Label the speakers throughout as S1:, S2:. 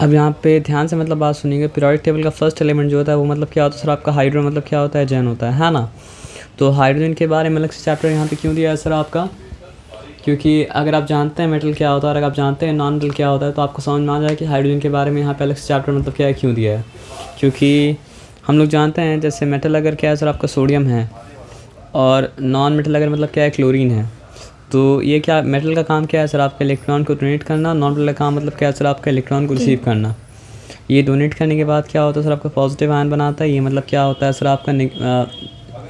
S1: अब यहाँ पे ध्यान से मतलब बात सुनिएगा, पीरियोडिक टेबल का फर्स्ट एलिमेंट जो होता है वो मतलब क्या होता है सर आपका हाइड्रो, मतलब क्या होता है जैन होता है ना। तो हाइड्रोजन के बारे में अलग से चैप्टर यहाँ पे क्यों दिया है सर आपका, क्योंकि अगर आप जानते हैं मेटल क्या होता है और अगर आप जानते हैं नॉन मेटल क्या होता है तो आपको समझ में आ जाए कि हाइड्रोजन के बारे में यहाँ पे अलग से चैप्टर मतलब क्या है क्यों दिया है। क्योंकि हम लोग जानते हैं जैसे मेटल अगर क्या है सर आपका सोडियम है और नॉन मेटल अगर मतलब क्या है क्लोरीन है, तो ये क्या मेटल का काम क्या है सर आपका इलेक्ट्रॉन को डोनेट करना, नॉन मेटल का काम मतलब क्या है सर आपका इलेक्ट्रॉन को रिसीव करना। ये डोनेट करने के बाद क्या होता है सर आपका पॉजिटिव आयन बनाता है, ये मतलब क्या होता है सर आपका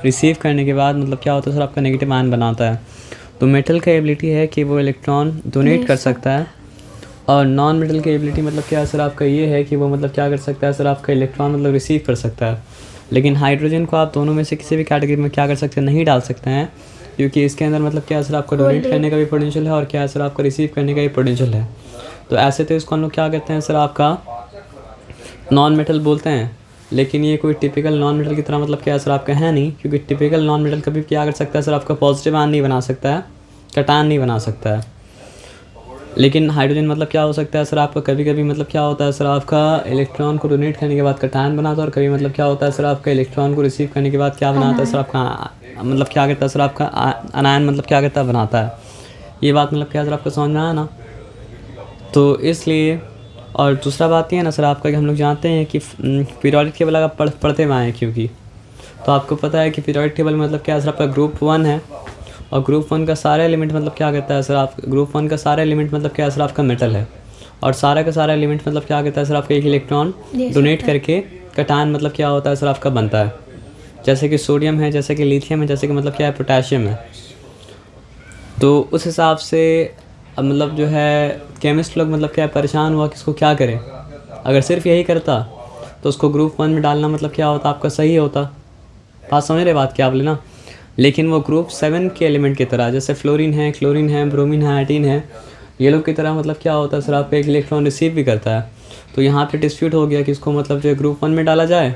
S1: रिसीव करने के बाद मतलब क्या होता है सर आपका नेगेटिव आयन बनाता है। तो मेटल का एबिलिटी है कि वो इलेक्ट्रॉन डोनेट कर सकता है और नॉन मेटल की एबिलिटी मतलब क्या है सर आपका ये है कि वो मतलब क्या कर सकता है सर आपका इलेक्ट्रॉन मतलब रिसीव कर सकता है। लेकिन हाइड्रोजन को आप दोनों में से किसी भी कैटेगरी में क्या कर सकते हैं, नहीं डाल सकते हैं, क्योंकि इसके अंदर मतलब क्या है सर आपका डोनेट करने का भी पोटेंशियल है और क्या है सर आपका रिसीव करने का भी पोटेंशियल है। तो ऐसे तो इसको हम लोग क्या कहते हैं सर आपका नॉन मेटल बोलते हैं। लेकिन ये कोई टिपिकल नॉन मेटल की तरह मतलब क्या है सर आपका है नहीं, क्योंकि टिपिकल नॉन मेटल कभी क्या कर सकता है सर आपका पॉजिटिव आयन नहीं बना सकता है, कटायन नहीं बना सकता है। लेकिन हाइड्रोजन मतलब क्या हो सकता है सर आपका कभी कभी मतलब क्या होता है सर आपका इलेक्ट्रॉन को डोनेट करने के बाद कटायन बनाता है और कभी मतलब क्या होता है सर आपका इलेक्ट्रॉन को रिसीव करने के बाद क्या बनाता है सर आपका मतलब क्या करता है सर आपका अनायन मतलब क्या करता है बनाता है। ये बात मतलब क्या सर आपको समझ में आया ना। तो इसलिए और दूसरा बात ये है ना सर आपका कि हम लोग जानते हैं कि पीरियोडिक टेबल अगर पढ़ते हुए आए क्योंकि तो आपको पता है कि पीरियोडिक टेबल मतलब क्या सर आपका ग्रुप 1 है और ग्रुप 1 का सारा एलिमेंट मतलब क्या करता है सर आप ग्रुप 1 का सारा एलिमेंट मतलब क्या है सर आपका मेटल है और सारा का सारा एलिमेंट मतलब क्या करता है सर आपका एक इलेक्ट्रॉन डोनेट करके कटायन मतलब क्या होता है सर आपका बनता है। जैसे कि सोडियम है, जैसे कि लिथियम है, जैसे कि मतलब क्या है पोटेशियम है। तो उस हिसाब से अब मतलब जो है केमिस्ट लोग मतलब क्या परेशान हुआ कि इसको क्या करें। अगर सिर्फ यही करता तो उसको ग्रुप 1 में डालना मतलब क्या होता आपका सही होता। बात समझ रहे बात क्या आप लेना। लेकिन वो ग्रुप 7 के एलिमेंट की तरह जैसे फ्लोरीन है, क्लोरीन है, ब्रोमीन है, आयोडीन है, ये लोग की तरह मतलब क्या होता है सर आपका एक इलेक्ट्रॉन रिसीव भी करता है। तो यहाँ पे डिस्प्यूट हो गया कि इसको मतलब जो ग्रुप 1 में डाला जाए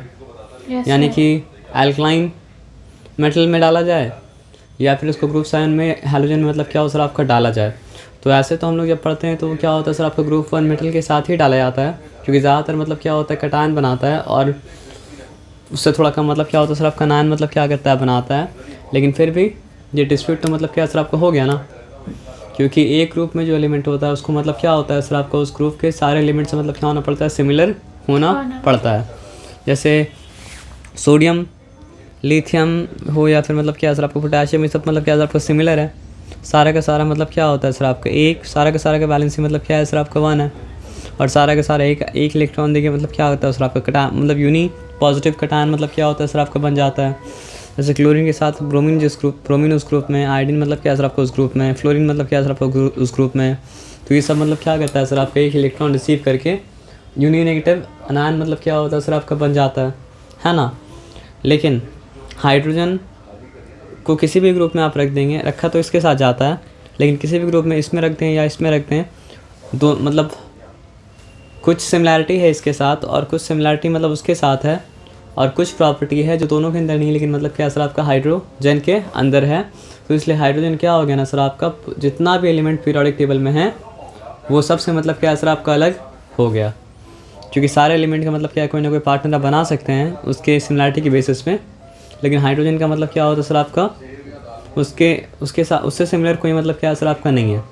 S1: यानी कि एल्कलाइन मेटल में डाला जाए या फिर इसको ग्रुप 7 में हैलोजन में मतलब क्या हो सर आपका डाला जाए। तो ऐसे तो हम लोग जब पढ़ते हैं तो क्या होता है सर आपका ग्रुप 1 मेटल के साथ ही डाला जाता है, क्योंकि ज़्यादातर मतलब क्या होता है कटायन बनाता है और उससे थोड़ा कम मतलब क्या होता है सर आपका आयन मतलब क्या करता है बनाता है। लेकिन फिर भी ये डिस्प्यूट तो मतलब क्या सर आपका हो गया ना, क्योंकि एक ग्रुप में जो एलिमेंट होता है उसको मतलब क्या होता है सर आपका उस ग्रुप के सारे एलिमेंट से मतलब क्या होना पड़ता है, सिमिलर होना पड़ता है। जैसे सोडियम, लिथियम हो या फिर मतलब क्या सर आपको पोटेशियम, ये सब मतलब क्या सर आपका सिमिलर है। सारा का सारा मतलब क्या होता है सर आपका एक सारा का सारा का बैलेंसी मतलब क्या है सर आपका 1 है और सारा का सारा एक इलेक्ट्रॉन देके मतलब क्या होता है सर आपका कटा मतलब यूनी पॉजिटिव कटायन मतलब क्या होता है सर आपका बन जाता है। जैसे क्लोरीन के साथ ब्रोमीन ब्रोमीन उस ग्रुप में, आयोडीन मतलब क्या सर आपका उस ग्रुप में, फ्लोरीन मतलब क्या सर आपका उस ग्रुप में। तो ये सब मतलब क्या करता है सर आपका एक इलेक्ट्रॉन रिसीव करके यूनी नेगेटिव अनायन मतलब क्या होता है सर आपका बन जाता है ना। लेकिन हाइड्रोजन को किसी भी ग्रुप में आप रख देंगे, रखा तो इसके साथ जाता है लेकिन किसी भी ग्रुप में इसमें रख दें या इसमें रख दें, दो मतलब कुछ सिमिलैरिटी है इसके साथ और कुछ सिमिलैरिटी मतलब उसके साथ है और कुछ प्रॉपर्टी है जो दोनों के अंदर नहीं लेकिन मतलब क्या सर आपका हाइड्रोजन के अंदर है। तो इसलिए हाइड्रोजन क्या हो गया ना सर आपका जितना भी एलिमेंट पीरियोडिक टेबल में है वो सबसे मतलब क्या सर आपका अलग हो गया, क्योंकि सारे एलिमेंट का मतलब क्या कोई ना कोई पार्टनर बना सकते हैं उसके सिमिलैरिटी के बेसिस पे। लेकिन हाइड्रोजन का मतलब क्या होता है सर आपका उसके साथ उससे सिमिलर कोई मतलब क्या सर आपका नहीं है।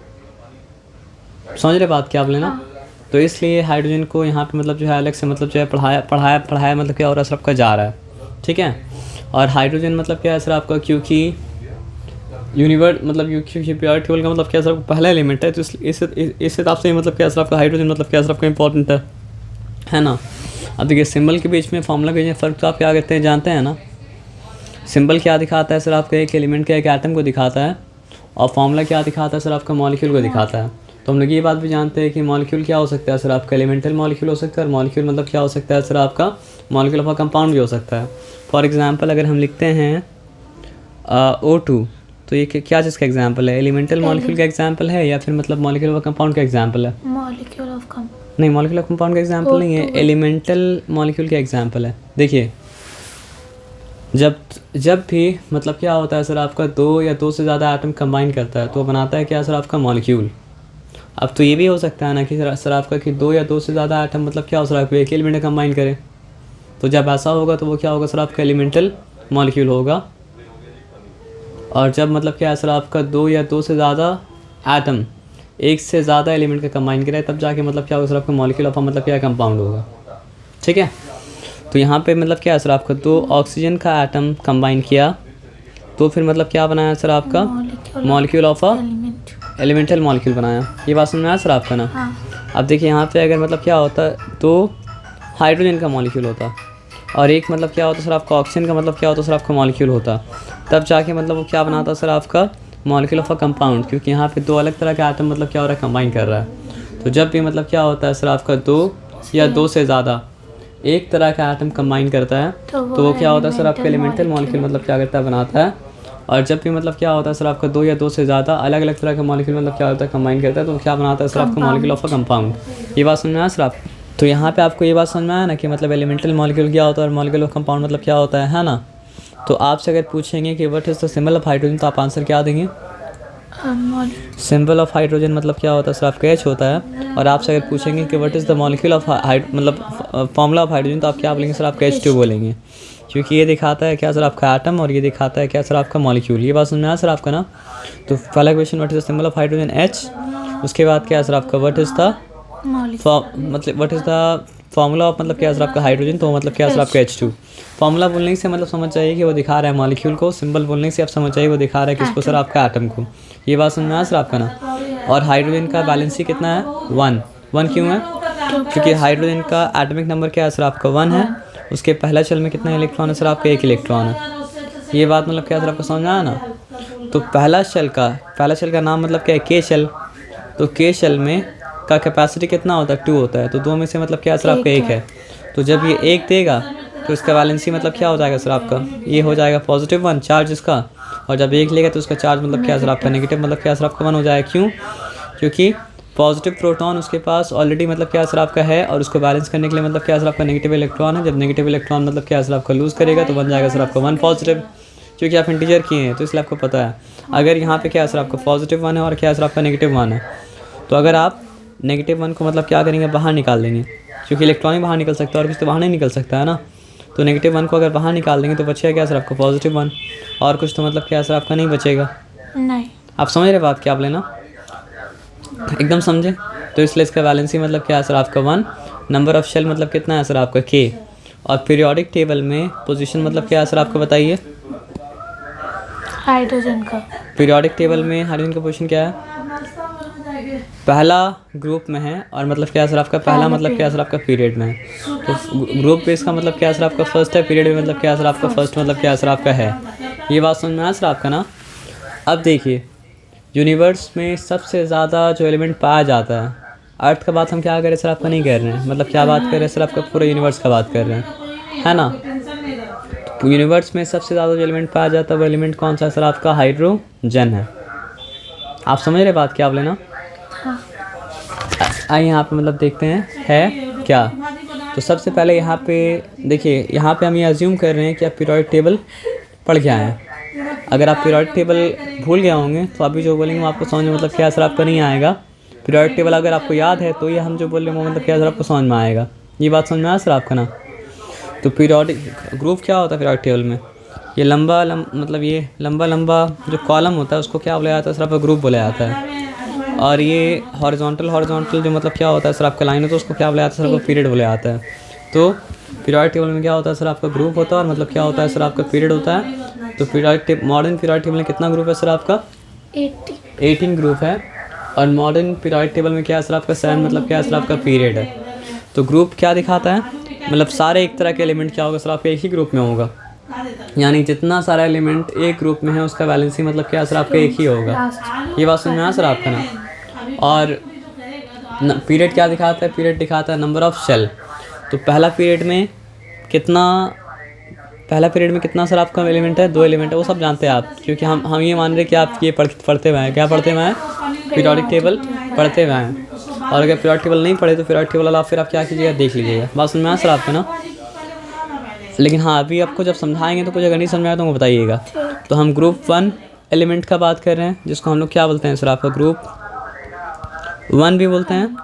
S1: समझ रहे बात क्या आप लेना। तो इसलिए हाइड्रोजन को यहाँ पे मतलब जो है अलग से मतलब जो है पढ़ाया मतलब क्या और असर आपका जा रहा है, ठीक है। और हाइड्रोजन मतलब क्या है सर आपका क्योंकि यूनिवर्स मतलब क्योंकि पीरियोडिक टेबल का मतलब क्या सर पहला एलिमेंट है तो इस हिसाब से मतलब क्या सर आपका हाइड्रोजन मतलब क्या सर आपका इंपॉर्टेंट है ना। अब देखिए सिंबल के बीच में फॉर्मूला के बीच में फ़र्क तो आप क्या कहते हैं जानते हैं ना। सिंबल क्या दिखाता है सर आपका एक एलिमेंट के एक एटम को दिखाता है और फॉर्मूला क्या दिखाता है सर आपका मॉलिक्यूल को दिखाता है। तो हम लोग ये बात भी जानते हैं कि मॉलिक्यूल क्या हो सकता है सर आपका एलिमेंटल मॉलिक्यूल हो सकता है और मॉलिक्यूल मतलब क्या हो सकता है सर आपका मॉलिक्यूल ऑफ अ कंपाउंड भी हो सकता है। फॉर एग्जांपल अगर हम लिखते हैं O2 तो ये क्या चीज़ का एग्जांपल है, एलिमेंटल मॉलिक्यूल का एग्जांपल है या फिर मतलब मॉलिक्यूल ऑफ कंपाउंड का एग्जांपल है।
S2: मॉलिक्यूल ऑफ कंपाउंड
S1: नहीं, मॉलिक्यूल ऑफ कंपाउंड का एग्जांपल नहीं है, एलिमेंटल मॉलिक्यूल का एग्जांपल है। देखिए जब भी मतलब क्या होता है सर आपका दो या दो से ज़्यादा एटम कंबाइन करता है तो बनाता है क्या सर आपका मॉलिक्यूल। अब तो ये भी हो सकता है ना कि सर आपका कि 2 या 2 से ज़्यादा आइटम मतलब क्या हो सर आपको एक ही एलिमेंट कंबाइन करें। तो जब ऐसा होगा तो वो क्या होगा सर आपका एलिमेंटल मॉलिक्यूल होगा। और जब मतलब क्या है सर आपका 2 या 2 से ज़्यादा एटम एक से ज़्यादा एलिमेंट का कंबाइन करें तब जाके मतलब क्या होगा सर आपका मॉलिक्यूल ऑफ मतलब क्या कंपाउंड होगा। ठीक है, तो यहाँ पे मतलब क्या है सर आपका 2 ऑक्सीजन का एटम कंबाइन किया तो फिर मतलब क्या बनाया सर आपका molecule of a elemental molecule बनाया। ये बात समझ में आया सर आपका ना।
S2: हाँ।
S1: अब देखिए यहाँ पे अगर मतलब क्या होता तो हाइड्रोजन का मॉलिक्यूल होता और एक मतलब क्या होता सर आपका ऑक्सीजन का मतलब क्या होता सर आपका मॉलिक्यूल होता, तब जाके मतलब वो क्या बनाता सर आपका मॉलिक्यूल ऑफ अ कंपाउंड, क्योंकि यहाँ पे 2 अलग तरह के आइटम मतलब क्या हो रहा है कंबाइन कर रहा है। तो जब भी मतलब क्या होता है सर आपका 2 या 2 से ज़्यादा एक तरह का आइटम कंबाइन करता है तो वो क्या होता है सर आपका एलिमेंटल मॉलिक्यूल मतलब क्या करता है बनाता है। और जब भी मतलब क्या होता है सर आपका 2 या 2 से ज़्यादा अलग अलग तरह का मॉलिक्यूल मतलब क्या होता है कंबाइन करता है तो क्या बनाता है सर आपका मॉलिक्यूल ऑफ अ कंपाउंड। ये बात समझ में आया सर आप। तो यहाँ पे आपको ये बात समझ में आया ना कि मतलब एलिमेंटल मॉलिक्यूल क्या होता है और मॉलिक्यूल ऑफ कंपाउंड मतलब क्या होता है ना। तो आपसे अगर पूछेंगे कि what is the symbol of hydrogen तो आप आंसर क्या देंगे? सिंबल ऑफ हाइड्रोजन मतलब क्या होता है सर आपका H होता है। और आपसे अगर पूछेंगे कि what is the molecule of मतलब फॉर्मूला ऑफ हाइड्रोजन तो आप क्या बोलेंगे सर आपका H2 बोलेंगे, क्योंकि ये दिखाता है क्या सर आपका एटम और ये दिखाता है क्या सर आपका मॉलिक्यूल। ये बात समझ में आया सर आपका ना। तो पहला question what is the symbol of hydrogen H, उसके बाद क्या है सर आपका व्हाट इज़ द मतलब what is the formula of मतलब क्या है सर आपका हाइड्रोजन तो मतलब क्या है सर आपका H2। फार्मूला बोलने से मतलब समझ जाइए कि वो दिखा रहा है मॉलिक्यूल को, सिंबल बोलने से आप समझ जाइए वो दिखा रहा है किसको सर आपका एटम को। ये बात समझ में आया सर आपका ना। और हाइड्रोजन का वैलेंसी कितना है 1 क्यों है? क्योंकि हाइड्रोजन का एटॉमिक नंबर क्या है सर आपका 1 है, उसके पहला शेल में कितना इलेक्ट्रॉन है सर आपका 1 इलेक्ट्रॉन है। ये बात मतलब क्या सर आपको समझ में आया ना। तो पहला शेल का नाम मतलब क्या है के शेल, तो के शेल में का कैपेसिटी कितना होता है 2 होता है, तो 2 में से मतलब क्या सर आपका 1 है। तो जब ये 1 देगा तो इसका वैलेंसी मतलब क्या हो जाएगा सर आपका ये हो जाएगा +1 चार्ज इसका, और जब 1 लेगा तो उसका चार्ज मतलब क्या सर आपका नेगेटिव मतलब क्या सर आपका 1 हो जाएगा। क्यों? क्योंकि पॉजिटिव प्रोटॉन उसके पास ऑलरेडी मतलब क्या सर आपका है और उसको बैलेंस करने के लिए मतलब क्या सर आपका नेगेटिव इलेक्ट्रॉन है। जब नेगेटिव इलेक्ट्रॉन मतलब क्या सर आपका लूज़ करेगा तो बन जाएगा सर आपका 1 पॉजिटिव, क्योंकि आप इंटीजर किए हैं तो इसलिए आपको पता है। अगर यहाँ पे क्या सर आपका +1 है और क्या सर आपका -1 है, तो अगर आप -1 को मतलब क्या करेंगे बाहर निकाल देंगे, क्योंकि इलेक्ट्रॉन ही बाहर निकल सकता है और कुछ तो बाहर नहीं निकल सकता है ना। तो -1 को अगर बाहर निकाल देंगे तो बचेगा क्या सर आपका +1 और कुछ तो मतलब क्या सर आपका नहीं बचेगा।
S2: नहीं,
S1: आप समझ रहे बात क्या आप लेना एकदम समझे। तो इसलिए इसका वैलेंसी मतलब क्या है सर आपका 1, नंबर ऑफ शेल मतलब कितना है सर आपका K, और पीरियोडिक टेबल में पोजीशन मतलब क्या है सर आपको बताइए।
S2: हाइड्रोजन का
S1: पीरियोडिक टेबल में हाइड्रोजन का पोजीशन क्या है? पहला ग्रुप में है और मतलब क्या सर आपका पहला मतलब क्या सर आपका पीरियड में है। तो ग्रुप बेस का मतलब क्या सर आपका फर्स्ट है, पीरियड में मतलब क्या सर आपका फर्स्ट मतलब क्या सर आपका है। ये बात समझ में आया सर आपका ना। अब देखिए यूनिवर्स में सबसे ज़्यादा जो एलिमेंट पाया जाता है, अर्थ का बात हम क्या कर रहे हैं सर आपका नहीं कर रहे हैं, मतलब क्या बात कर रहे हैं सर आपका पूरे यूनिवर्स का बात कर रहे हैं है ना। तो यूनिवर्स में सबसे ज़्यादा जो एलिमेंट पाया जाता है वो एलिमेंट कौन सा है सर आपका हाइड्रोजन है। आप समझ रहे बात क्या आप लेना। आइए यहाँ पे मतलब देखते हैं है क्या। तो सबसे पहले यहाँ पे देखिए, यहाँ पे हम ये अज्यूम कर रहे हैं कि आप पीरियोडिक टेबल पढ़ के आए हैं। अगर आप पीरियोडिक टेबल भूल गए होंगे तो अभी जो बोलेंगे वो आपको समझ में मतलब क्या सर आपका नहीं आएगा। पीरियोडिक टेबल अगर आपको याद है तो ये हम जो बोल रहे हैं वो मतलब क्या सर आपको समझ में आएगा। ये बात समझ में आया सर आपका ना। तो पीरियोडिक ग्रुप क्या होता है पीरियोडिक टेबल में, ये मतलब ये लंबा जो कॉलम होता है उसको क्या बोला जाता है सर आपका ग्रुप बोला जाता है। और ये हॉरिजॉन्टल जो मतलब क्या होता है सर आपका लाइन होता है उसको क्या बोला जाता है सर आपका पीरियड बोला जाता है। तो पीरियोडिक टेबल में क्या होता है सर आपका ग्रुप होता है और मतलब क्या होता है सर आपका पीरियड होता है। तो मॉडर्न पीरियोडिक टेबल में कितना ग्रुप है सर आपका 18 ग्रुप है। और मॉडर्न पीरियोडिक टेबल में क्या है सर आपका 7 मतलब क्या है सर आपका पीरियड है। तो ग्रुप क्या दिखाता है, मतलब सारे एक तरह के एलिमेंट क्या होगा सर आपका एक ही ग्रुप में होगा, यानी जितना सारा एलिमेंट एक ग्रुप में है उसका वैलेंसी मतलब क्या सर आपका एक ही होगा। ये बात समझ में आया सर आपका ना। और पीरियड क्या दिखाता है, पीरियड दिखाता है नंबर ऑफ शेल। तो पहला पीरियड में कितना सर आपका एलिमेंट है, 2 एलिमेंट है, वो सब जानते हैं आप, क्योंकि हम ये मान रहे हैं कि आप ये पढ़ते हुए हैं, क्या पढ़ते हुए हैं पीरियोडिक टेबल पढ़ते हुए हैं। और अगर पीरियोडिक टेबल नहीं पढ़े तो पीरियोडिक टेबल वाला फिर आप क्या कीजिएगा देख लीजिएगा। बात समझ में आया सर आपका ना। लेकिन हाँ अभी आपको जब समझाएंगे तो कुछ अगर नहीं समझ में आया तो वो बताइएगा। तो हम ग्रुप 1 एलिमेंट का बात कर रहे हैं जिसको हम लोग क्या बोलते हैं सर आपका ग्रुप 1 भी बोलते हैं,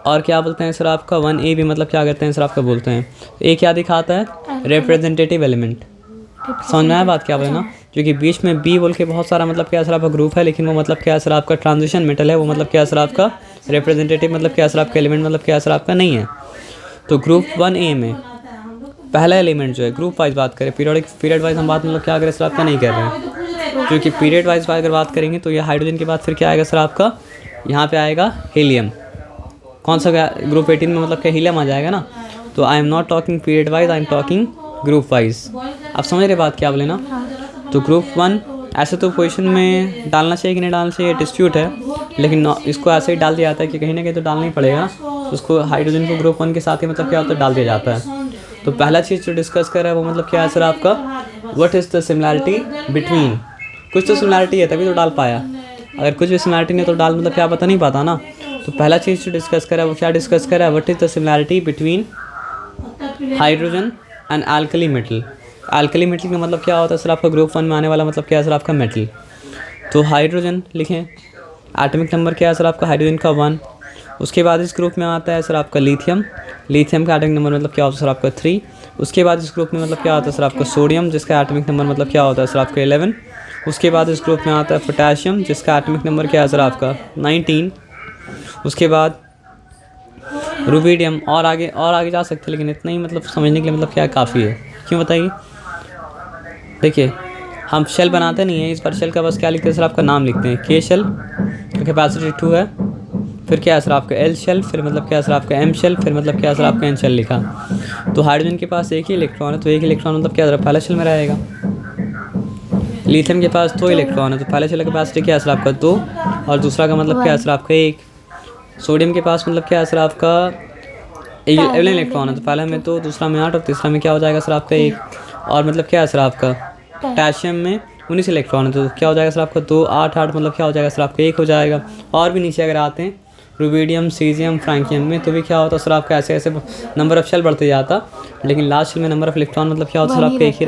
S1: और क्या बोलते हैं सर आपका 1A भी मतलब क्या करते हैं सर आपका बोलते हैं। तो ए क्या दिखाता है, रिप्रेजेंटेटिव एलिमेंट। समझ में आया बात क्या बोले ना, क्योंकि बीच में बी बोल के बहुत सारा मतलब क्या सर आपका ग्रुप है, लेकिन वो मतलब क्या सर आपका ट्रांजिशन मेटल है, वो मतलब क्या सर आपका रिप्रेजेंटेटिव मतलब क्या सर आपका एलिमेंट मतलब क्या सर आपका नहीं है। तो ग्रुप 1A में पहला एलिमेंट जो है, ग्रुप वाइज बात करें, पीरियड वाइज हम बात मतलब क्या करें सर आपका नहीं कर रहे हैं, क्योंकि पीरियड वाइज अगर बात करेंगे तो ये हाइड्रोजन के बाद फिर क्या आएगा सर आपका, यहाँ पे आएगा हीलियम। कौन सा ग्रुप 18 में मतलब क्या हीलियम आ जाएगा ना। तो I am not talking period wise, I am talking group wise. आप समझ रहे बात क्या बोले ना। तो ग्रुप 1 ऐसे तो पोजीशन में डालना चाहिए कि नहीं डालना चाहिए डिस्प्यूट है, लेकिन इसको ऐसे ही डाल दिया जाता है कि कहीं ना कहीं तो डालना ही पड़ेगा। तो उसको हाइड्रोजन को ग्रुप 1 के साथ ही मतलब क्या होता है डाल दिया जाता है। तो पहला चीज़ जो डिस्कस कर रहा है वो मतलब क्या है सर आपका, what is the similarity between. कुछ तो सिमिलैरिटी है तभी तो डाल पाया, अगर कुछ भी सिमिलैरिटी नहीं तो डाल मतलब क्या पता नहीं पाता ना। तो पहला चीज़ जो डिस्कस करा है वो क्या डिस्कस करा है, what is the similarity between hydrogen and alkali metal. Alkali metal का मतलब क्या होता है सर आपका ग्रुप 1 में आने वाला मतलब क्या है सर आपका मेटल। तो हाइड्रोजन लिखें, एटॉमिक नंबर क्या है सर आपका हाइड्रोजन का 1। उसके बाद इस ग्रुप में आता है सर आपका लिथियम, लिथियम का एटॉमिक नंबर मतलब क्या होता है सर आपका 3। उसके बाद इस ग्रुप में मतलब क्या होता है सर आपका सोडियम, जिसका एटॉमिक नंबर मतलब क्या होता है सर आपका 11। उसके बाद इस ग्रुप में आता है पोटेशियम, जिसका एटॉमिक नंबर क्या है सर आपका 19। उसके बाद रुबिडियम, और आगे जा सकते हैं, लेकिन इतना ही मतलब समझने के लिए मतलब क्या काफ़ी है। क्यों बताइए, देखिए हम शेल बनाते नहीं हैं, इस बार शेल का बस क्या लिखते हैं सर आपका नाम लिखते हैं। के शेल का कैपेसिटी 2 है, फिर क्या है सर आपका एल शेल, फिर मतलब क्या है सर आपका एम शेल, फिर मतलब क्या है सर आपका एन शेल लिखा। तो हाइड्रोजन के पास एक ही इलेक्ट्रॉन है, तो एक इलेक्ट्रॉन मतलब क्या पहला शेल में रहेगा। लिथियम के पास 2 इलेक्ट्रॉन है, तो पहले शेल का कैपेसिटी क्या है सर आपका 2, और दूसरा का मतलब क्या है सर आपका 1। सोडियम के पास मतलब क्या है सर आपका 11 इलेक्ट्रॉन है, तो पहले में 2, दूसरा में 8, और तीसरा में क्या हो जाएगा सर आपका 1। और मतलब क्या है सर आपका पोटेशियम में 19 इलेक्ट्रॉन है, तो क्या हो जाएगा सर आपका 2, 8, 8 मतलब क्या हो जाएगा सर आपका 1 हो जाएगा। और भी नीचे अगर आते हैं रुबिडियम, सीजियम, फ्रैंकियम में, तो भी क्या होता है सर आपका ऐसे ऐसे नंबर ऑफ शेल बढ़ते जाता, लेकिन लास्ट शेल में नंबर ऑफ इलेक्ट्रॉन मतलब क्या होता है सर आपका एक ही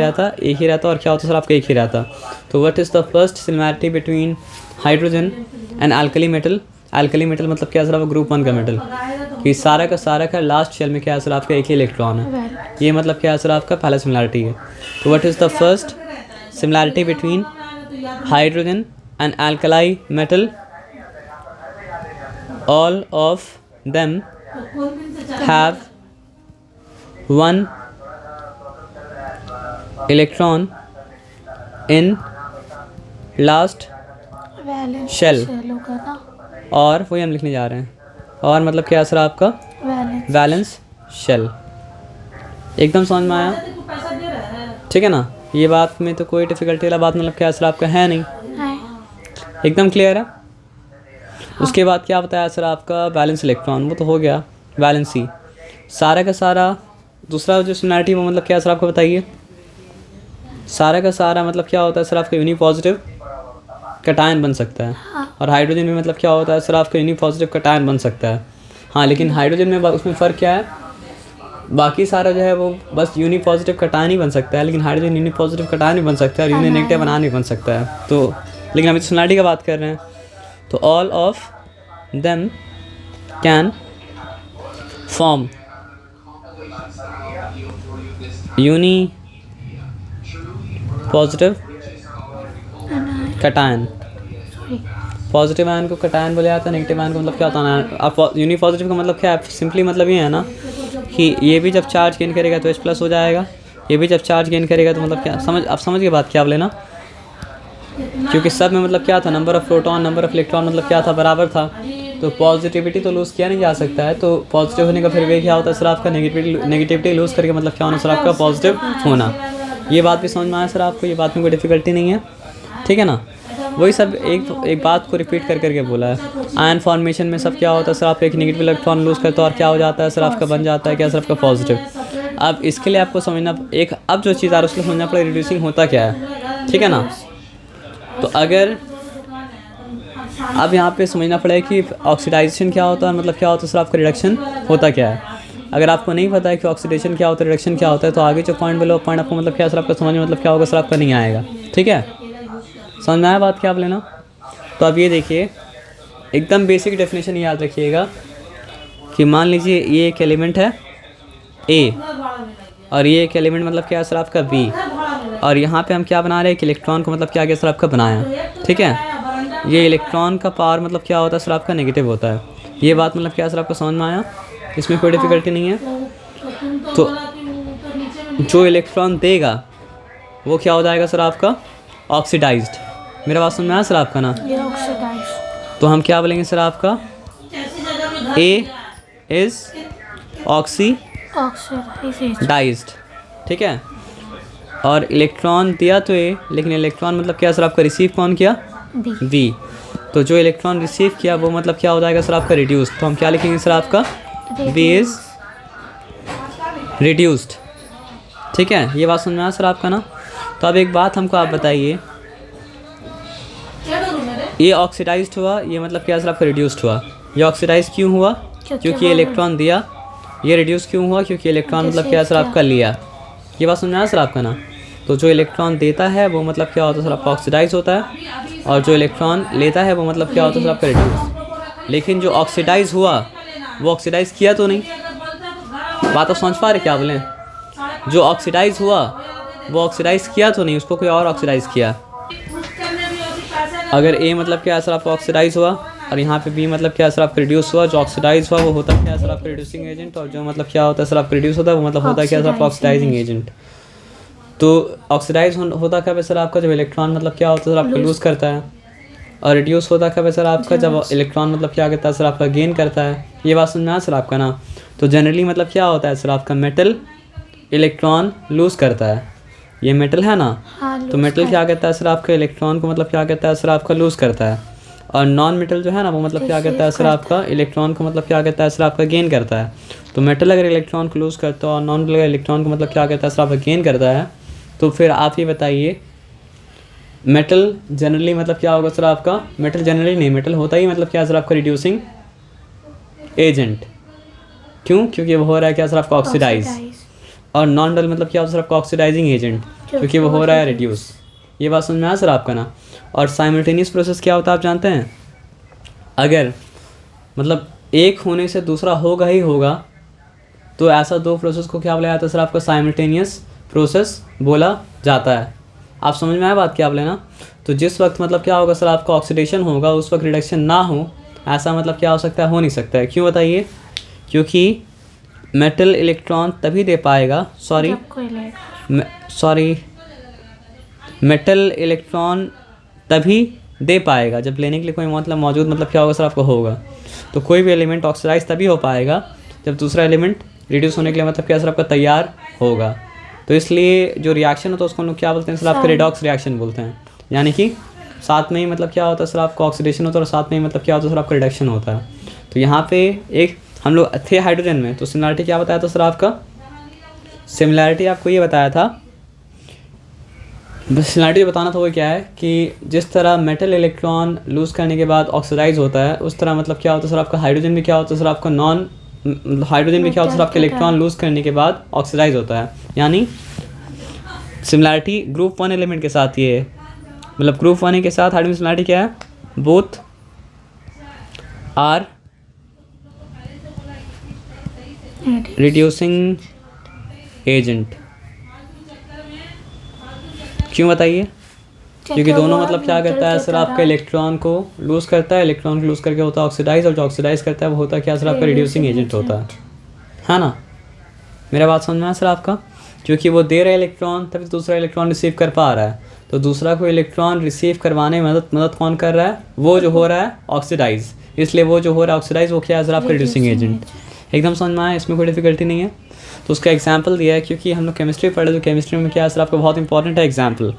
S1: रहता, और क्या होता है सर आपका एक ही रहता। तो what is the first similarity between hydrogen and alkali metal. Alkali metal मतलब क्या है सर आपका ग्रुप 1 का मेटल, कि सारा का लास्ट शेल में क्या है सर आपका एक ही इलेक्ट्रॉन है। ये मतलब क्या है सर आपका पहला सिमिलैरिटी है। तो what is the first similarity between hydrogen and alkali metal, all of them have 1 electron in last shell। और वही हम लिखने जा रहे हैं, और मतलब क्या सर आपका वैलेंस शेल। एकदम समझ में आया, ठीक है ना। ये बात में तो कोई डिफिकल्टी वाला बात मतलब क्या सर आपका है नहीं, एकदम क्लियर है। उसके बाद क्या बताया सर आपका वैलेंस इलेक्ट्रॉन, वो तो हो गया वैलेंसी। सारा का सारा दूसरा जो सिमिलैरिटी वो मतलब क्या सर आपको बताइए, सारा का सारा मतलब क्या होता है सर आपका यूनी पॉजिटिव कैटायन बन सकता है। और हाइड्रोजन में मतलब क्या होता है सर आपका यूनी पॉजिटिव कैटायन बन सकता है। हाँ, लेकिन हाइड्रोजन में उसमें फ़र्क क्या है, बाकी सारा जो है वो बस यूनी पॉजिटिव कैटायन ही बन सकता है, लेकिन हाइड्रोजन यूनी पॉजिटिव कैटायन भी बन सकता है और यूनी नेगेटिव बनान नहीं बन सकता है। तो लेकिन हम सिमिलैरिटी का बात कर रहे हैं, तो all of them can form unipositive cation. Positive ion को कैटायन बोला जाता है, नेगेटिव आयन को मतलब क्या होता है। आप यूनी पॉजिटिव का मतलब क्या है, सिंपली मतलब ये है ना कि ये भी जब चार्ज गेन करेगा तो H+ हो जाएगा, ये भी जब चार्ज गेन करेगा तो मतलब क्या आप समझ के बात क्या बोले ना, क्योंकि सब में मतलब क्या था, number of proton number of electron मतलब क्या था, बराबर था। तो पॉजिटिविटी तो लूज़ किया नहीं जा सकता है, तो पॉजिटिव होने का फिर वे क्या होता है सर आपका नेगेटिविटी लूज़ करके मतलब क्या होना सर आपका पॉजिटिव होना। ये बात भी समझ में आया सर आपको, ये बात में कोई डिफिकल्टी नहीं है, ठीक है ना। वही सब एक बात को रिपीट करके बोला है। आयन फॉर्मेशन में सब क्या होता है सर, आप एक नेगेटिव इलेक्ट्रॉन लूज़ करते हो और क्या हो जाता है सर आपका बन जाता है क्या सर आपका पॉजिटिव। अब इसके लिए आपको समझना एक, अब जो चीज़ आ रही है उसको समझना पड़ेगा रिड्यूसिंग होता क्या है, ठीक है ना। तो अगर अब यहाँ पे समझना पड़ेगा कि ऑक्सीडाइजेशन क्या होता है, मतलब क्या होता है सर आपका रिडक्शन होता क्या है। अगर आपको नहीं पता है कि ऑक्सीडेशन क्या होता है, रिडक्शन क्या होता है, तो आगे जो पॉइंट बोलो पॉइंट आपको मतलब क्या सर आपका समझ में मतलब क्या होगा सर आपका नहीं आएगा, ठीक है। समझ में आया बात क्या आप लेना। तो अब ये देखिए एकदम बेसिक डेफिनेशन याद रखिएगा कि मान लीजिए ये एक एलिमेंट है ए और ये एक एलिमेंट मतलब क्या है सर आपका बी, और यहाँ पे हम क्या बना रहे हैं, एक इलेक्ट्रॉन को मतलब क्या गया सर आपका बनाया, ठीक है। ये इलेक्ट्रॉन का पावर मतलब क्या होता है सर आपका नेगेटिव होता है। ये बात मतलब क्या सर आपको समझ में आया, इसमें कोई डिफिकल्टी नहीं है। तो जो इलेक्ट्रॉन देगा वो क्या हो जाएगा सर आपका ऑक्सीडाइज्ड। मेरा बात समझ में आया सर आपका ना। तो हम क्या बोलेंगे सर आपका ए इज ऑक्सीडाइज्ड, ठीक है। और इलेक्ट्रॉन दिया तो ए, लेकिन इलेक्ट्रॉन मतलब क्या सर आपका रिसीव कौन किया, बी। तो जो इलेक्ट्रॉन रिसीव किया वो मतलब क्या हो जाएगा सर आपका रिड्यूस्ड। तो हम क्या लिखेंगे सर आपका बी इज रिड्यूस्ड, ठीक है। ये बात समझ में आया सर आपका ना। तो अब एक बात हमको आप बताइए, ये ऑक्सीडाइज्ड हुआ, ये मतलब क्या सर आपका रिड्यूस्ड हुआ। ये ऑक्सीडाइज क्यों हुआ, क्योंकि ये इलेक्ट्रॉन दिया। ये रिड्यूस क्यों हुआ, क्योंकि इलेक्ट्रॉन मतलब क्या सर आपका लिया। ये बात समझ में आया सर आपका ना। तो जो इलेक्ट्रॉन देता है वो मतलब क्या होता है सर आपका ऑक्सीडाइज होता है, और जो इलेक्ट्रॉन लेता है वो मतलब क्या होता है सर आपका रिड्यूस। लेकिन जो ऑक्सीडाइज हुआ वो ऑक्सीडाइज किया तो नहीं। बात तो समझ पा रहे क्या बोलें, जो ऑक्सीडाइज हुआ वो ऑक्सीडाइज किया तो नहीं, उसको कोई और ऑक्सीडाइज किया। अगर ए मतलब क्या सर आपका ऑक्सीडाइज हुआ और यहाँ पे बी मतलब क्या सर आपका रिड्यूस हुआ, जो ऑक्सीडाइज हुआ वो होता है क्या सर आपका रिड्यूसिंग एजेंट, और जो मतलब क्या होता है सर आपका रिड्यूस होता है वो मतलब होता है क्या सर आपका ऑक्सीडाइजिंग एजेंट। तो ऑक्सीडाइज होता कब है सर आपका, जब इलेक्ट्रॉन मतलब क्या होता है सर आपका लूज़ करता है, और रिड्यूस होता कब है सर आपका, जब इलेक्ट्रॉन मतलब क्या करता है सर आपका गेन करता है। ये बात समझ में आया सर आपका ना। तो जनरली मतलब क्या होता है सर आपका मेटल इलेक्ट्रॉन लूज़ करता है, ये मेटल है ना। तो मेटल क्या करता है सर आपका इलेक्ट्रॉन को मतलब क्या करता है सर आपका लूज़ करता है, और नॉन मेटल जो है ना वो मतलब क्या करता है सर आपका इलेक्ट्रॉन को मतलब क्या करता है सर आपका गेन करता है। तो मेटल अगर इलेक्ट्रॉन को लूज़ करता है और नॉन मेटल अगर इलेक्ट्रॉन को मतलब क्या करता है सर आपका गेन करता है, तो फिर आप ये बताइए मेटल जनरली मतलब क्या होगा सर आपका, मेटल जनरली नहीं, मेटल होता ही मतलब क्या सर आपका रिड्यूसिंग एजेंट। क्यों, क्योंकि वो हो रहा है क्या सर आपका ऑक्सीडाइज। और नॉन मेटल मतलब क्या होता है सर आपका ऑक्सीडाइजिंग एजेंट, क्योंकि वो हो रहा है रिड्यूस। ये बात समझ में आया सर आपका ना। और साइमल्टेनियस प्रोसेस क्या होता है आप जानते हैं, अगर मतलब एक होने से दूसरा होगा ही होगा, तो ऐसा दो प्रोसेस को क्या बोला जाता है सर आपका साइमल्टेनियस प्रोसेस बोला जाता है। आप समझ में आया बात क्या बोले ना। तो जिस वक्त मतलब क्या होगा सर आपका ऑक्सीडेशन होगा उस वक्त रिडक्शन ना हो, ऐसा मतलब क्या हो सकता है, हो नहीं सकता है। क्यों बताइए, क्योंकि मेटल इलेक्ट्रॉन तभी दे पाएगा, मेटल इलेक्ट्रॉन तभी दे पाएगा जब लेने के लिए कोई मतलब मौजूद मतलब क्या होगा सर आपको होगा। तो कोई भी एलिमेंट ऑक्सीडाइज तभी हो पाएगा जब दूसरा एलिमेंट रिड्यूस होने के लिए मतलब क्या सर आपका तैयार होगा। तो इसलिए जो रिएक्शन होता है उसको हम लोग क्या बोलते हैं सर आपका रिडॉक्स रिएक्शन बोलते हैं। यानी कि साथ में ही मतलब क्या होता है सर आपका ऑक्सीडेशन होता है और साथ में ही मतलब क्या होता है सर आपका रिडक्शन होता है। तो यहाँ पे एक हम लोग थे हाइड्रोजन में, तो सिमिलरिटी क्या बताया था सर आपका, सिमिलरिटी आपको ये बताया था, बस सिमिलरिटी बताना था वो क्या है कि जिस तरह मेटल इलेक्ट्रॉन लूज़ करने के बाद ऑक्सीडाइज होता है, उस तरह मतलब क्या होता है सर आपका हाइड्रोजन भी क्या होता है सर आपका हाइड्रोजन भी क्या होता है सर आपका इलेक्ट्रॉन लूज़ करने के बाद ऑक्सीडाइज होता है। यानी सिमिलरिटी ग्रुप 1 एलिमेंट के साथ ये है, मतलब ग्रुप 1 के साथ हाइड्रोजन सिमिलरिटी क्या है, बोथ आर रिड्यूसिंग एजेंट। क्यों बताइए, क्योंकि दोनों मतलब क्या करता है सर आपका इलेक्ट्रॉन को लूज़ करता है, इलेक्ट्रॉन को लूज़ करके होता है ऑक्सीडाइज, और जो ऑक्सीडाइज करता है वो होता है क्या सर आपका रिड्यूसिंग एजेंट होता है ना। मेरा बात समझ में आया सर आपका। क्योंकि वो दे रहा है इलेक्ट्रॉन तभी दूसरा इलेक्ट्रॉन रिसीव कर पा रहा है, तो दूसरा को इलेक्ट्रॉन रिसीव करवाने में मदद कौन कर रहा है, वो जो हो रहा है ऑक्सीडाइज। इसलिए वो जो हो रहा है ऑक्सीडाइज वो क्या है सर आपका रिड्यूसिंग एजेंट। एकदम समझ में आया, इसमें कोई डिफिकल्टी नहीं है। तो उसका एग्जाम्पल दिया है, क्योंकि हम लोग केमिस्ट्री पढ़े तो केमिस्ट्री में क्या है सर आपका बहुत इंपॉर्टेंट है एग्जाम्पल।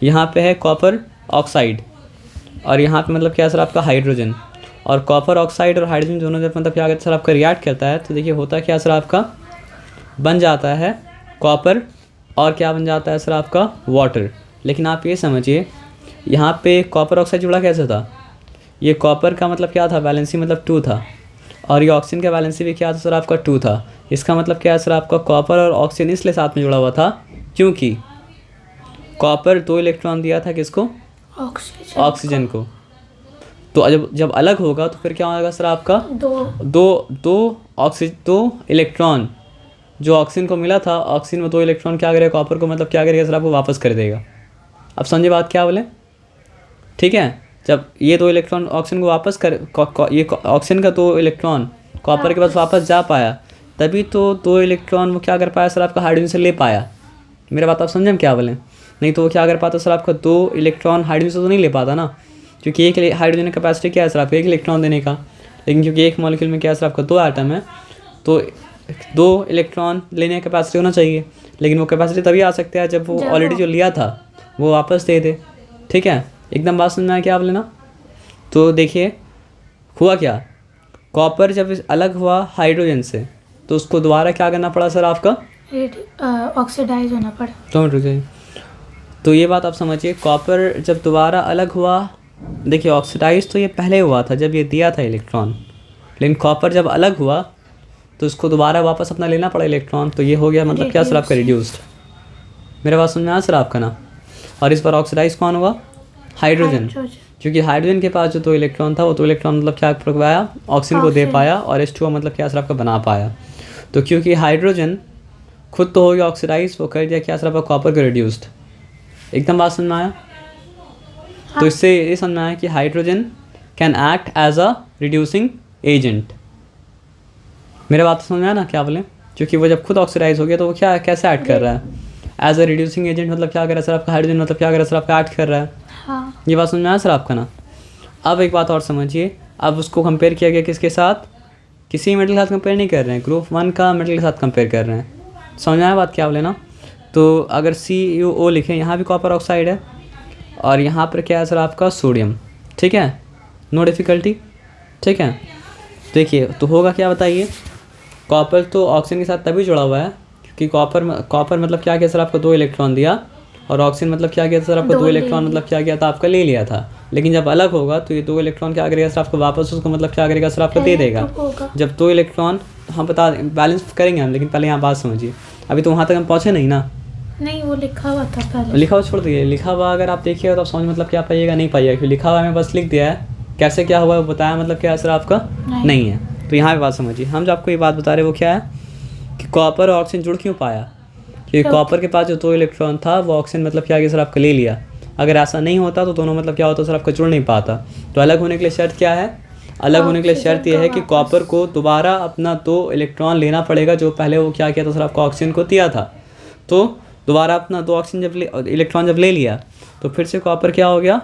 S1: यहाँ पे है कॉपर ऑक्साइड और यहाँ पे मतलब क्या है सर आपका हाइड्रोजन, और कॉपर ऑक्साइड और हाइड्रोजन दोनों जब मतलब क्या कहते हैं सर आपका रिएक्ट करता है, तो देखिए होता क्या सर आपका बन जाता है कॉपर, और क्या बन जाता है सर आपका वाटर। लेकिन आप ये समझिए यहाँ पे कॉपर ऑक्साइड जुड़ा कैसे था, ये कॉपर का मतलब क्या था, वैलेंसी मतलब 2 था, और ये ऑक्सीजन का वैलेंसी भी क्या था सर आपका 2 था। इसका मतलब क्या है सर आपका कॉपर और ऑक्सीजन इसलिए साथ में जुड़ा हुआ था क्योंकि कॉपर 2 इलेक्ट्रॉन दिया था किसको, ऑक्सीजन को। तो जब जब अलग होगा तो फिर क्या होगा सर आपका दो इलेक्ट्रॉन जो ऑक्सीजन को मिला था, ऑक्सीजन में 2 इलेक्ट्रॉन क्या करेगा, कॉपर को मतलब क्या करेगा सर आपको वापस कर देगा। अब समझे बात क्या बोले, ठीक है। जब ये 2 इलेक्ट्रॉन ऑक्सीजन को वापस कर ये ऑक्सीजन का 2 इलेक्ट्रॉन कॉपर के पास वापस जा पाया, तभी तो 2 इलेक्ट्रॉन वो क्या कर पाया सर आपका हाइड्रोजन से ले पाया। मेरा बात आप समझे हम क्या बोले, नहीं तो वो क्या कर पाता सर आपका 2 इलेक्ट्रॉन हाइड्रोजन से तो नहीं ले पाता ना, क्योंकि एक हाइड्रोजन की कैपेसिटी क्या है सर आपका 1 इलेक्ट्रॉन देने का। लेकिन क्योंकि एक मॉलिक्यूल में क्या है सर आपका 2 एटम है, तो 2 इलेक्ट्रॉन लेने की कैपेसिटी होना चाहिए। लेकिन वो कैपेसिटी तभी आ सकता है जब वो ऑलरेडी जो लिया था वो वापस दे दे, ठीक है। एकदम बात समझ में आया क्या आप लेना। तो देखिए हुआ क्या, कॉपर जब अलग हुआ हाइड्रोजन से तो उसको दोबारा क्या करना पड़ा सर आपका,
S2: ऑक्सीडाइज होना पड़ा।
S1: तो रुक जाइए, तो ये बात आप समझिए, कॉपर जब दोबारा अलग हुआ, देखिए ऑक्सीडाइज तो ये पहले हुआ था जब ये दिया था इलेक्ट्रॉन, लेकिन कॉपर जब अलग हुआ तो इसको दोबारा वापस अपना लेना पड़ा इलेक्ट्रॉन, तो ये हो गया मतलब क्या सर आपका रिड्यूस्ड। मेरा बात समझ में आया सर आपका ना। और इस बार ऑक्सीडाइज कौन हुआ, हाइड्रोजन, क्योंकि हाइड्रोजन के पास जो 2 इलेक्ट्रॉन था वो 2 इलेक्ट्रॉन मतलब क्या कर पाया, ऑक्सीजन को दे पाया, और H2O मतलब क्या सर आपका बना पाया। तो क्योंकि हाइड्रोजन खुद तो हो गया ऑक्सीडाइज, वो कर दिया क्या सर आपका कॉपर को रिड्यूस्ड। एकदम बात समझ में आया। तो इससे ये समझ में आया कि hydrogen can act as a reducing agent. मेरे बात समझ में आया ना क्या बोले, क्योंकि वो जब खुद ऑक्सीडाइज हो गया तो वो क्या कैसे एक्ट कर रहा है, एज अ रिड्यूसिंग एजेंट, मतलब क्या कर रहा है सर आपका हाइड्रोजन मतलब क्या कर रहा है सर आपका एक्ट कर रहा है।
S2: हाँ।
S1: ये बात समझ में आया सर आपका ना। अब एक बात और समझिए, अब उसको कंपेयर किया गया किसके साथ, किसी मेटल के साथ कंपेयर नहीं कर रहे हैं, ग्रुप 1 का मेटल के साथ कंपेयर कर रहे हैं। समझ में आया बात क्या बोले ना। तो अगर CuO लिखें, यहाँ भी कॉपर ऑक्साइड है और यहाँ पर क्या है सर आपका सोडियम, ठीक है, नो डिफ़िकल्टी, ठीक है। देखिए तो होगा क्या बताइए, कॉपर तो ऑक्सीजन के साथ तभी जुड़ा हुआ है क्योंकि कॉपर मतलब क्या किया सर आपको 2 इलेक्ट्रॉन दिया, और ऑक्सीजन मतलब क्या किया सर आपको 2 इलेक्ट्रॉन मतलब क्या किया था आपका ले लिया था। लेकिन जब अलग होगा तो ये 2 इलेक्ट्रॉन क्या करेगा सर आपको वापस उसको मतलब क्या करेगा सर आपको दे देगा। जब 2 इलेक्ट्रॉन हम बता बैलेंस करेंगे हम, लेकिन पहले यहाँ बात समझिए, अभी तो वहाँ तक हम पहुँचे नहीं ना।
S2: नहीं वो लिखा हुआ था पहले,
S1: लिखा हुआ छोड़ दिए, लिखा हुआ अगर आप देखिएगा तो आप समझ मतलब क्या पाइएगा, नहीं पाइएगा, क्योंकि लिखा हुआ हमें बस लिख दिया है, कैसे क्या हुआ बताया मतलब क्या सर आपका नहीं है। तो यहाँ पे बात समझिए, हम जो आपको ये बात बता रहे वो क्या है कि कॉपर और ऑक्सीजन जुड़ क्यों पाया, क्योंकि कॉपर के पास जो 2 इलेक्ट्रॉन था वो ऑक्सीजन मतलब क्या किया सर आपका ले लिया। अगर ऐसा नहीं होता तो दोनों मतलब क्या होता सर आपका जुड़ नहीं पाता। तो अलग होने के लिए शर्त क्या है, अलग होने के लिए शर्त यह है कि कॉपर को दोबारा अपना 2 इलेक्ट्रॉन लेना पड़ेगा जो पहले वो क्या किया था सर आपको ऑक्सीजन को दिया था। तो दोबारा अपना 2 ऑक्सीजन जब इलेक्ट्रॉन जब ले लिया तो फिर से कॉपर क्या हो गया,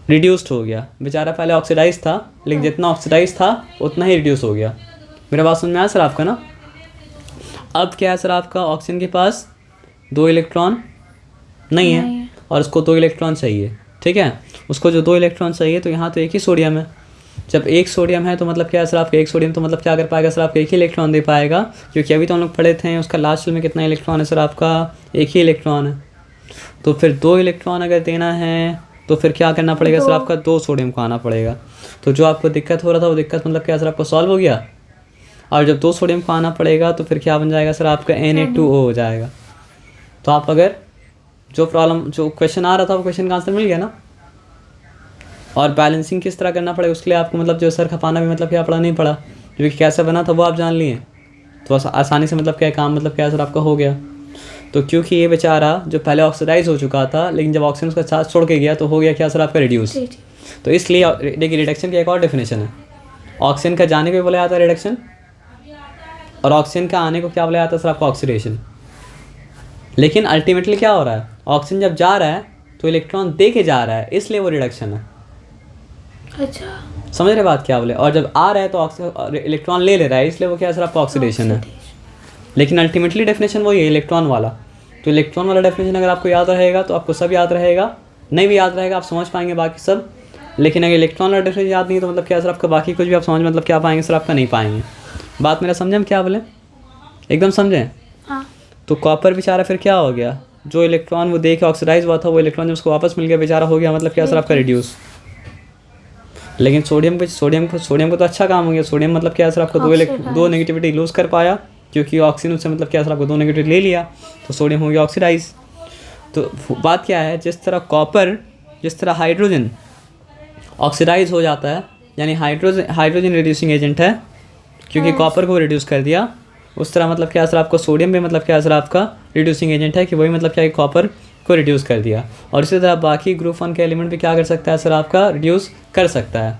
S1: रिड्यूस्ड हो गया। बेचारा पहले ऑक्सीडाइज था, लेकिन जितना ऑक्सीडाइज था उतना ही रिड्यूस हो गया। मेरा बात समझ में आया सर आपका ना। अब क्या है सर आपका, ऑक्सीजन के पास 2 इलेक्ट्रॉन नहीं है और उसको 2 इलेक्ट्रॉन चाहिए, ठीक है। उसको जो 2 इलेक्ट्रॉन चाहिए तो यहाँ तो एक ही सोडियम है। जब एक सोडियम है तो मतलब क्या है सर आपका, एक सोडियम तो मतलब क्या कर पाएगा सर आपका एक ही इलेक्ट्रॉन दे पाएगा, क्योंकि अभी तो हम लोग पढ़े थे उसका लास्ट में कितना इलेक्ट्रॉन है सर आपका, एक ही इलेक्ट्रॉन है। तो फिर 2 इलेक्ट्रॉन अगर देना है तो फिर क्या करना पड़ेगा सर आपका, 2 सोडियम को आना पड़ेगा। तो जो आपको दिक्कत हो रहा था वो दिक्कत मतलब क्या सर आपको सॉल्व हो गया। और जब 2 सोडियम को आना पड़ेगा तो फिर क्या बन जाएगा सर आपका Na2O हो जाएगा। तो आप अगर जो प्रॉब्लम जो क्वेश्चन आ रहा था वो क्वेश्चन का आंसर मिल गया ना। और बैलेंसिंग किस तरह करना पड़ेगा उसके लिए आपको मतलब जो सर खपाना भी मतलब क्या पड़ा नहीं पड़ा, क्योंकि कैसे बना था वो आप जान लिए, तो आसानी से मतलब क्या काम मतलब क्या सर आपका हो गया। तो क्योंकि ये बेचारा जो पहले ऑक्सीडाइज हो चुका था, लेकिन जब ऑक्सीजन उसका चार्ज छोड़ के गया तो हो गया क्या सर आपका रिड्यूस। तो इसलिए देखिए रिडक्शन की एक और डेफिनेशन है, ऑक्सीजन का जाने को बोला जाता है रिडक्शन, और ऑक्सीजन का आने को क्या बोला जाता है सर आपका ऑक्सीडेशन। लेकिन अल्टीमेटली क्या हो रहा है, ऑक्सीजन जब जा रहा है तो इलेक्ट्रॉन दे के जा रहा है, इसलिए वो रिडक्शन है।
S2: अच्छा
S1: समझ रहे बात क्या बोले। और जब आ रहा है तो इलेक्ट्रॉन ले रहा है, इसलिए वो क्या सर आपका ऑक्सीडेशन है। लेकिन अल्टीमेटली डेफिनेशन वही है इलेक्ट्रॉन वाला। तो इलेक्ट्रॉन वाला डेफिनेशन अगर आपको याद रहेगा तो आपको सब याद रहेगा, नहीं भी याद रहेगा आप समझ पाएंगे बाकी सब। लेकिन अगर इलेक्ट्रॉन वाला डेफिनेशन याद नहीं तो मतलब क्या सर आपका बाकी कुछ भी आप समझ मतलब क्या पाएंगे सर आपका नहीं पाएंगे। बात मेरा समझे हम क्या बोले, एकदम समझें।
S2: हाँ।
S1: तो कॉपर बेचारा फिर क्या हो गया, जो इलेक्ट्रॉन वो दे के ऑक्सीडाइज हुआ था वो इलेक्ट्रॉन जब उसको वापस मिल गया बेचारा हो गया मतलब क्या सर आपका रिड्यूस। लेकिन सोडियम को तो अच्छा काम हो गया। सोडियम मतलब क्या सर आपको 2 नेगेटिविटी लूज़ कर पाया, क्योंकि ऑक्सीजन से मतलब क्या सर आपको 2 नेगेटिव ले लिया, तो सोडियम हो गया ऑक्सीडाइज। तो बात क्या है, जिस तरह हाइड्रोजन ऑक्सीडाइज हो जाता है, यानी हाइड्रोजन रिड्यूसिंग एजेंट है क्योंकि कॉपर को रिड्यूस कर दिया। उस तरह मतलब क्या असर आपका सोडियम भी मतलब क्या असर आपका रिड्यूसिंग एजेंट है कि वही मतलब क्या है कॉपर को रिड्यूस कर दिया। और इसी तरह बाकी ग्रुप 1 के एलिमेंट भी क्या कर सकता है, सर आपका रिड्यूस कर सकता है।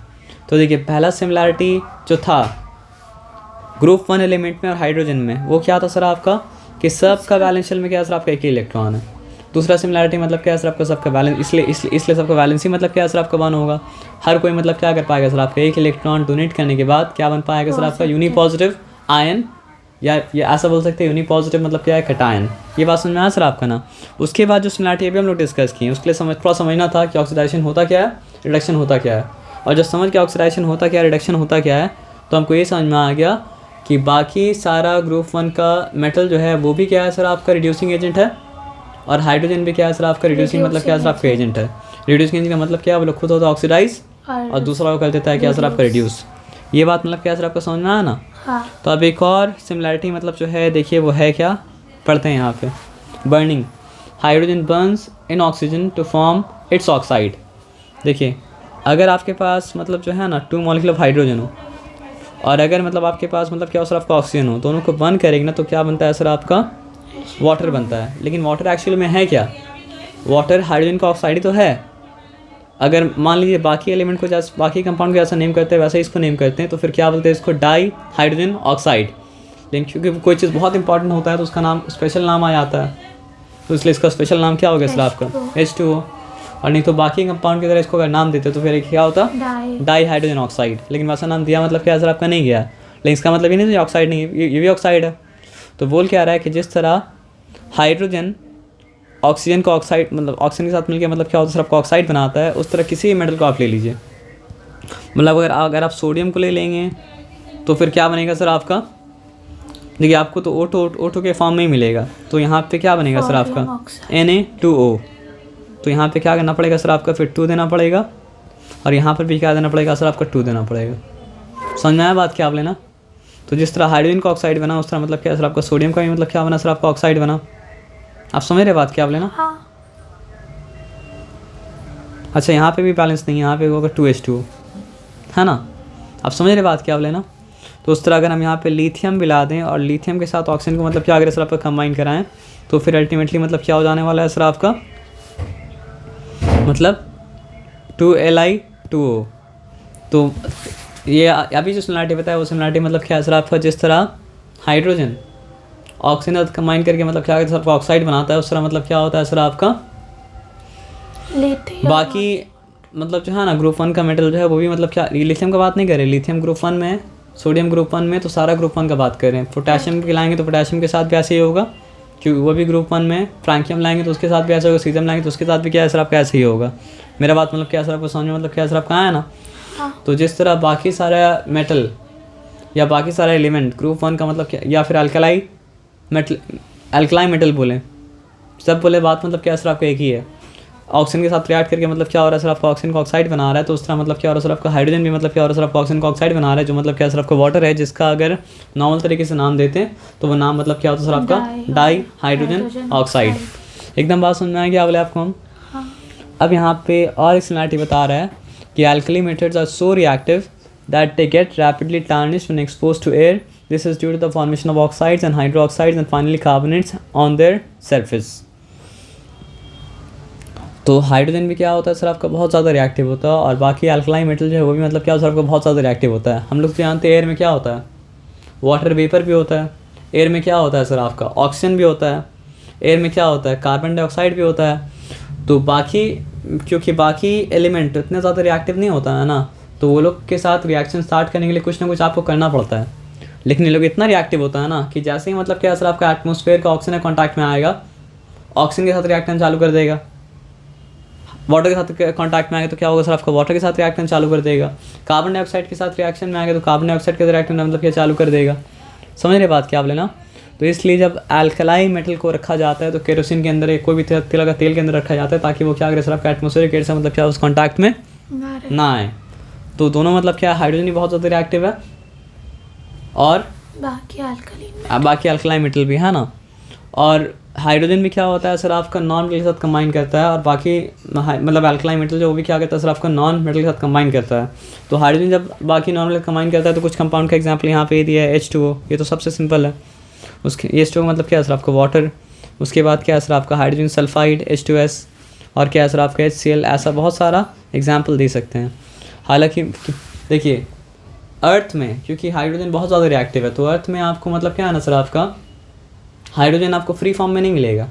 S1: तो देखिए पहला सिमिलैरिटी जो था ग्रुप 1 एलिमेंट में और हाइड्रोजन में वो क्या था सर आपका कि सबका वैलेंस शेल में क्या सर आपका एक ही इलेक्ट्रॉन है। दूसरा सिमिलैरिटी मतलब क्या सर आपका सबका बैलेंस, इसलिए सबका वैलेंसी मतलब क्या सर आपका 1 होगा। हर कोई मतलब क्या कर पाएगा सर आपका एक इलेक्ट्रॉन डोनेट करने के बाद क्या बन पाएगा सर आपका यूनी पॉजिटिव आयन, या ये ऐसा बोल सकते हैं यूनी पॉजिटिव मतलब क्या है कैटायन। ये बात समझ में आया सर आपका ना। उसके बाद जो सिमिलैरिटी अभी हम लोग डिस्कस किए उसके लिए थोड़ा समझना था कि ऑक्सीडाइजेशन होता क्या है, रिडक्शन होता क्या है। और जब समझ के ऑक्सीडाइजेशन होता क्या है, रिडक्शन होता क्या है, तो हमको ये समझ में आ गया कि बाकी सारा ग्रुप 1 का मेटल जो है वो भी क्या है सर आपका रिड्यूसिंग एजेंट है, और हाइड्रोजन भी क्या है सर आपका रिड्यूसिंग मतलब क्या है सर आपका एजेंट है। रिड्यूसिंग एजेंट का मतलब क्या है, वो लोग खुद होता है ऑक्सीडाइज और दूसरा वो कर देता है क्या सर आपका रिड्यूस। ये बात मतलब क्या सर आपका समझ में आया ना।
S2: हाँ।
S1: तो अब एक और सिमिलैरिटी मतलब जो है देखिए वो है क्या, पढ़ते हैं यहाँ पे। Burning, hydrogen burns in oxygen to form its oxide. देखिए अगर आपके पास मतलब जो है ना 2 मॉलिक्यूल ऑफ हाइड्रोजन हो और अगर मतलब आपके पास मतलब क्या हो सर आपका ऑक्सीजन हो, दोनों को बर्न करेगी ना तो क्या बनता है सर आपका वाटर बनता है। लेकिन वाटर एक्चुअली में है क्या, वाटर हाइड्रोजन का ऑक्साइड ही तो है। अगर मान लीजिए बाकी एलिमेंट को जैसे बाकी कंपाउंड को जैसा नेम करते हैं वैसे इसको नेम करते हैं तो फिर क्या बोलते हैं इसको डाई हाइड्रोजन ऑक्साइड। लेकिन क्योंकि कोई चीज़ बहुत इंपॉर्टेंट होता है तो उसका नाम स्पेशल नाम आ जाता है, तो इसलिए इसका स्पेशल नाम क्या हो गया सर आपका H2O। और नहीं तो बाकी कंपाउंड की तरह इसको अगर नाम देते तो फिर क्या होता डाई हाइड्रोजन ऑक्साइड। लेकिन वैसा नाम दिया मतलब क्या सर आपका नहीं गया, लेकिन इसका मतलब ये नहीं ऑक्साइड नहीं है, ये भी ऑक्साइड है। तो बोल क्या रहा है कि जिस तरह हाइड्रोजन ऑक्सीजन को ऑक्साइड मतलब ऑक्सीजन के साथ मिलकर मतलब क्या होता है सर आपका ऑक्साइड बनाता है, उस तरह किसी भी मेटल को आप ले लीजिए। मतलब अगर आप सोडियम को ले लेंगे तो फिर क्या बनेगा सर आपका, देखिए आपको तो O2 के फॉर्म में ही मिलेगा, तो यहाँ पे क्या बनेगा सर आपका Na2O। तो यहाँ पे क्या करना पड़ेगा सर आपका फिर 2 देना पड़ेगा, और यहाँ पर भी क्या देना पड़ेगा सर आपका 2 देना पड़ेगा। समझ में आया बात क्या आप लेना। तो जिस तरह हाइड्रोजन का ऑक्साइड बना उस तरह मतलब क्या सर आपका सोडियम का भी मतलब क्या बना सर आपका ऑक्साइड बना। आप समझ रहे बात क्या आप लेना।
S2: हाँ।
S1: अच्छा यहाँ पे भी बैलेंस नहीं है, यहाँ पे होगा 2H2 है ना। आप समझ रहे बात क्या आप लेना। तो उस तरह अगर हम यहाँ पे लिथियम मिला दें और लिथियम के साथ ऑक्सीजन को मतलब क्या अगर सर आपका कंबाइन कराएं तो फिर अल्टीमेटली मतलब क्या हो जाने वाला है सर आपका मतलब 2Li2O। तो ये अभी जो सिमिलरिटी बताया वो सिमिलरिटी मतलब क्या है सर आपका, जिस तरह हाइड्रोजन ऑक्सीजन कंबाइन करके मतलब क्या सर आपका ऑक्साइड बनाता है उस तरह मतलब क्या होता है सर आपका बाकी मतलब जो है ना ग्रुप 1 का मेटल जो है वो भी मतलब क्या, लिथियम का बात नहीं कर रहे, लिथियम ग्रुप 1 में, सोडियम ग्रुप 1 में, तो सारा ग्रुप 1 का बात कर रहे हैं। पोटेशियम के लाएंगे तो पोटेशियम के साथ भी ऐसे ही होगा क्योंकि वो भी ग्रुप 1 में। फ्रैंकियम लाएंगे तो उसके साथ भी ऐसा होगा, सीजियम लाएंगे तो उसके साथ भी क्या है सर आपका ऐसे ही होगा। मेरा बात मतलब क्या सर आपको समझ में मतलब क्या सर आपका आया ना। तो जिस तरह बाकी सारा मेटल या बाकी सारा एलिमेंट ग्रुप 1 का मतलब क्या, या फिर अल्कलाई मेटल बोलें, सब बोले बात मतलब क्या सर आपका एक ही है। ऑक्सीजन के साथ रिएक्ट करके मतलब क्या हो रहा है सर आपका ऑक्सीजन का ऑक्साइड बना रहा है, तो उस तरह मतलब क्या हो रहा है सर आपका हाइड्रोजन भी मतलब क्या हो रहा है सर आपका ऑक्सीजन का ऑक्साइड बना रहा है, जो मतलब क्या सर आपका वाटर है, जिसका अगर नॉर्मल तरीके से नाम देते हैं तो वो नाम मतलब क्या होता है सर आपका डाई हाइड्रोजन ऑक्साइड। एकदम बात समझ में आएगी बोले आपको हम। अब यहाँ पे और एक सिमिलरिटी बता रहा है कि alkali metals are so reactive that they get rapidly tarnished when exposed to air. This is due to the formation of oxides and hydroxides and finally carbonates on their surface. तो hydrogen भी क्या होता है sir आपका बहुत ज़्यादा reactive होता है, और बाकी अल्कलाइन मेटल जो है वो भी मतलब क्या होता है सर आपका बहुत ज़्यादा रिएक्टिव होता है। हम लोग तो जानते हैं एयर में क्या होता है, वाटर वेपर भी होता है। एयर में क्या होता है सर आपका ऑक्सीजन भी होता है। एयर में क्या होता है कार्बन डाइऑक्साइड भी होता है। तो बाकी क्योंकि बाकी एलिमेंट इतने ज़्यादा रिएक्टिव नहीं होता है ना, तो वो लोग के साथ रिएक्शन स्टार्ट करने के लिए कुछ ना कुछ आपको करना पड़ता है। लेकिन ये लोग इतना रिएक्टिव होता है ना कि जैसे ही मतलब क्या सर आपका एटमोसफेयर का ऑक्सीजन कॉन्टैक्ट में आएगा, ऑक्सीजन के साथ रिएक्शन चालू कर देगा। वाटर के साथ कांटेक्ट में आएगा तो क्या होगा सर आपका वाटर के साथ रिएक्शन चालू कर देगा। कार्बन डाइऑक्साइड के साथ रिएक्शन में आएगा तो कार्बन डाइऑक्साइड के रिएक्शन मतलब क्या चालू कर देगा। समझ रहे बात क्या आप लेना। तो इसलिए जब अल्कलाई मेटल को रखा जाता है तो केरोसिन के अंदर, कोई भी तेल का तेल के अंदर रखा जाता है ताकि वो क्या करे सर आपका एटमोसफेरिक एयर से मतलब क्या उस कॉन्टैक्ट में ना आए। तो दोनों मतलब क्या हाइड्रोजन भी बहुत ज़्यादा रिएक्टिव है और बाकी अल्कलाई मेटल भी है ना। और हाइड्रोजन भी क्या होता है सर आपका नॉन मेटल के साथ कंबाइन करता है, और बाकी मतलब अल्कलाइन मेटल जो वो भी क्या करता है सर आपका नॉन मेटल के साथ कंबाइन करता है। तो हाइड्रोजन जब बाकी नॉन मेटल कंबाइन करता है तो कुछ कंपाउंड का एग्जांपल यहाँ पे दिया है H2O, ये तो सबसे सिंपल है। उसके H2O मतलब क्या है सर आपका वाटर। उसके बाद क्या है सर आपका हाइड्रोजन सल्फाइड H2S, और क्या है सर आपका HCl। ऐसा बहुत सारा एग्जाम्पल दे सकते हैं। हालांकि देखिए अर्थ में क्योंकि हाइड्रोजन बहुत ज़्यादा रिएक्टिव है, तो अर्थ में आपको मतलब क्या है ना सर आपका हाइड्रोजन आपको फ्री फॉर्म में नहीं मिलेगा,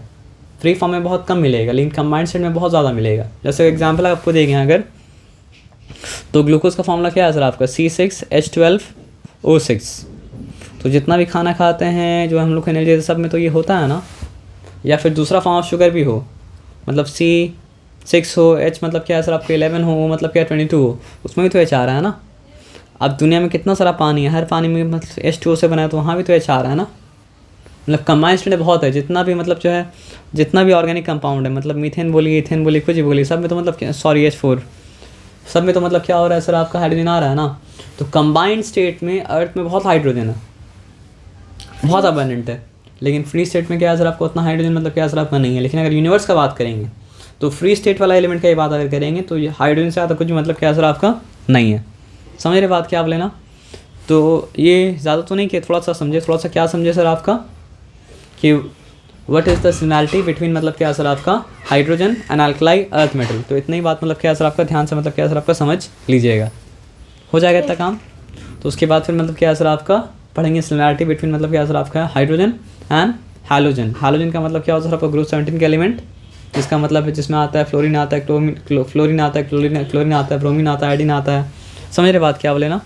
S1: फ्री फॉर्म में बहुत कम मिलेगा, लेकिन कंबाइंड स्टेट में बहुत ज़्यादा मिलेगा। जैसे एग्जांपल आपको देंगे अगर, तो ग्लूकोज का फॉर्मूला क्या है सर आपका C6H12O6। तो जितना भी खाना खाते हैं जो हम लोग एनर्जी सब में तो ये होता है ना, या फिर दूसरा फॉर्म ऑफ शुगर भी हो, मतलब C6 हो, H मतलब क्या है सर आपका 11 हो, मतलब क्या 22 हो, उसमें भी तो H आ रहा है ना। अब दुनिया में कितना सारा पानी है, हर पानी में मतलब H2O से बना है, तो वहाँ भी तो H आ रहा है ना। मतलब कंबाइंड स्टेट बहुत है, जितना भी मतलब जो है जितना भी ऑर्गेनिक कंपाउंड है, मतलब मीथेन बोलिए, इथेन बोलिए, कुछ भी बोलिए, सब में तो मतलब सॉरी H4, सब में तो मतलब क्या हो रहा है सर आपका हाइड्रोजन आ रहा है ना। तो कंबाइंड स्टेट में अर्थ में बहुत हाइड्रोजन है, बहुत अबंडेंट है, लेकिन फ्री स्टेट में क्या है सर आपको उतना हाइड्रोजन मतलब क्या सर आपका नहीं है। लेकिन अगर यूनिवर्स का बात करेंगे तो फ्री स्टेट वाला एलिमेंट का ही बात अगर करेंगे तो ये हाइड्रोजन से ज़्यादा कुछ मतलब क्या सर आपका नहीं है। समझ रहे बात क्या आप लेना। तो ये ज़्यादा तो नहीं कि थोड़ा सा समझे, थोड़ा सा क्या समझे सर आपका कि what is the similarity between मतलब क्या सर आपका hydrogen and alkali earth metal. तो इतना ही बात मतलब क्या सर आपका ध्यान से मतलब क्या सर आपका समझ लीजिएगा, हो जाएगा इतना काम। तो उसके बाद फिर मतलब क्या सर आपका पढ़ेंगे सिमिलरिटी बिटवीन मतलब क्या सर आपका हाइड्रोजन एंड हैलोजन। हैलोजन का मतलब क्या होता है सर आपका ग्रुप 17 के एलिमेंट, जिसका मतलब है जिसमें आता है फ्लोरीन आता है, फ्लोरीन आता है, क्लोरीन आता है, ब्रोमीन आता है, आयोडीन आता है। समझ रहे बात क्या बोले ना।